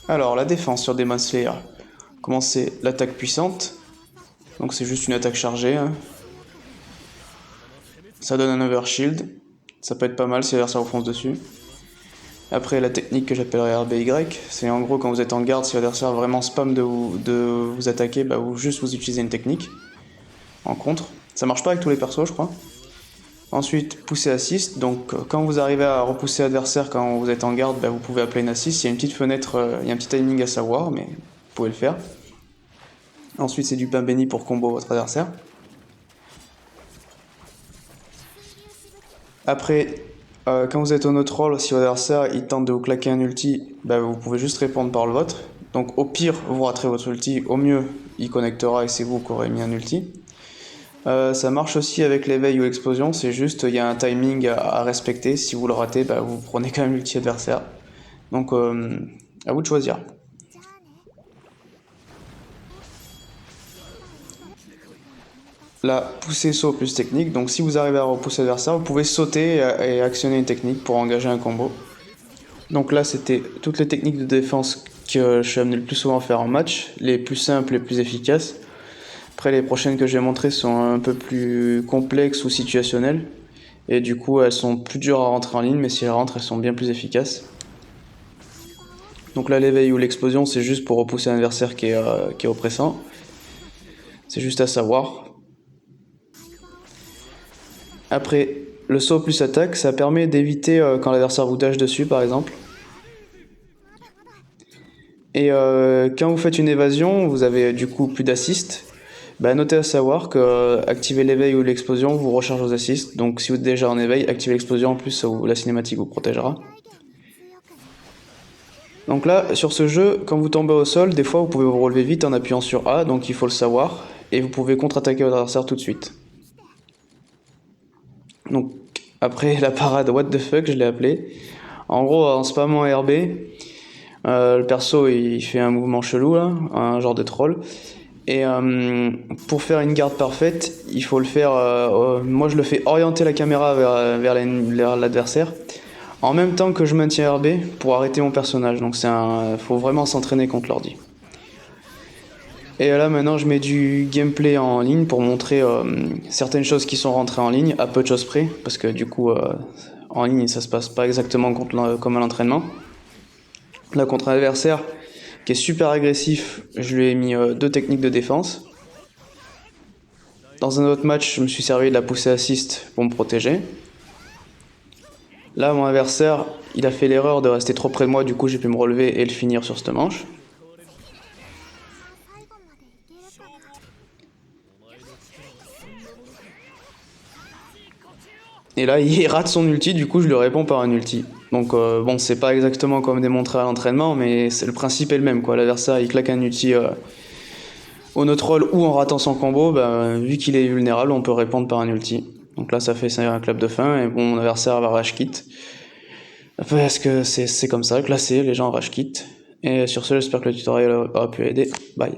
Alors, la défense sur Demon Slayer. Commencer l'attaque puissante. Donc c'est juste une attaque chargée, hein. Ça donne un overshield. Ça peut être pas mal si l'adversaire vous fonce dessus. Après, la technique que j'appellerais RBY, c'est en gros quand vous êtes en garde, si l'adversaire vraiment spam de vous attaquer, bah vous utilisez une technique en contre. Ça marche pas avec tous les persos, je crois. Ensuite, pousser assist. Donc quand vous arrivez à repousser l'adversaire quand vous êtes en garde, bah, vous pouvez appeler une assist. Il y a une petite fenêtre, il y a un petit timing à savoir, mais vous pouvez le faire. Ensuite, c'est du pain béni pour combo votre adversaire. Après, quand vous êtes au autre rôle, si votre adversaire il tente de vous claquer un ulti, bah, vous pouvez juste répondre par le vôtre. Donc au pire, vous raterez votre ulti, au mieux, il connectera et c'est vous qui aurez mis un ulti. Ça marche aussi avec l'éveil ou l'explosion, c'est juste il y a un timing à respecter. Si vous le ratez, bah, vous prenez quand même l'ulti adversaire. Donc à vous de choisir. La poussée saut plus technique, donc si vous arrivez à repousser l'adversaire, vous pouvez sauter et actionner une technique pour engager un combo. Donc là, c'était toutes les techniques de défense que je suis amené le plus souvent à faire en match, les plus simples, les plus efficaces. Après, les prochaines que je vais montrer sont un peu plus complexes ou situationnelles. Et du coup, elles sont plus dures à rentrer en ligne, mais si elles rentrent, elles sont bien plus efficaces. Donc là, l'éveil ou l'explosion, c'est juste pour repousser un adversaire qui est oppressant. C'est juste à savoir. Après, le saut plus attaque, ça permet d'éviter quand l'adversaire vous dash dessus, par exemple. Et quand vous faites une évasion, vous avez du coup plus d'assist. Bah, notez à savoir que activer l'éveil ou l'explosion vous recharge vos assists. Donc si vous êtes déjà en éveil, activez l'explosion, en plus la cinématique vous protégera. Donc là, sur ce jeu, quand vous tombez au sol, des fois vous pouvez vous relever vite en appuyant sur A, donc il faut le savoir. Et vous pouvez contre-attaquer votre adversaire tout de suite. Donc après la parade what the fuck, je l'ai appelé. En gros, en spammant RB, le perso il fait un mouvement chelou là, un genre de troll. Et pour faire une garde parfaite, il faut le faire. Moi, je le fais orienter la caméra vers l'adversaire, en même temps que je maintiens RB pour arrêter mon personnage. Donc, faut vraiment s'entraîner contre l'ordi. Et là, maintenant, je mets du gameplay en ligne pour montrer certaines choses qui sont rentrées en ligne, à peu de choses près, parce que du coup, en ligne, ça se passe pas exactement comme à l'entraînement. Là, contre un adversaire qui est super agressif, je lui ai mis deux techniques de défense. Dans un autre match, je me suis servi de la poussée assist pour me protéger. Là, mon adversaire, il a fait l'erreur de rester trop près de moi, du coup j'ai pu me relever et le finir sur cette manche. Et là, il rate son ulti, du coup je lui réponds par un ulti. Donc bon, c'est pas exactement comme démontré à l'entraînement, mais le principe est le même, quoi. L'adversaire, il claque un ulti au neutral ou en ratant son combo, bah, vu qu'il est vulnérable, on peut répondre par un ulti. Donc là, ça fait un clap de fin, et bon, mon adversaire va rage quit. Parce que c'est comme ça, classé, les gens rage quit. Et sur ce, j'espère que le tutoriel aura pu aider. Bye.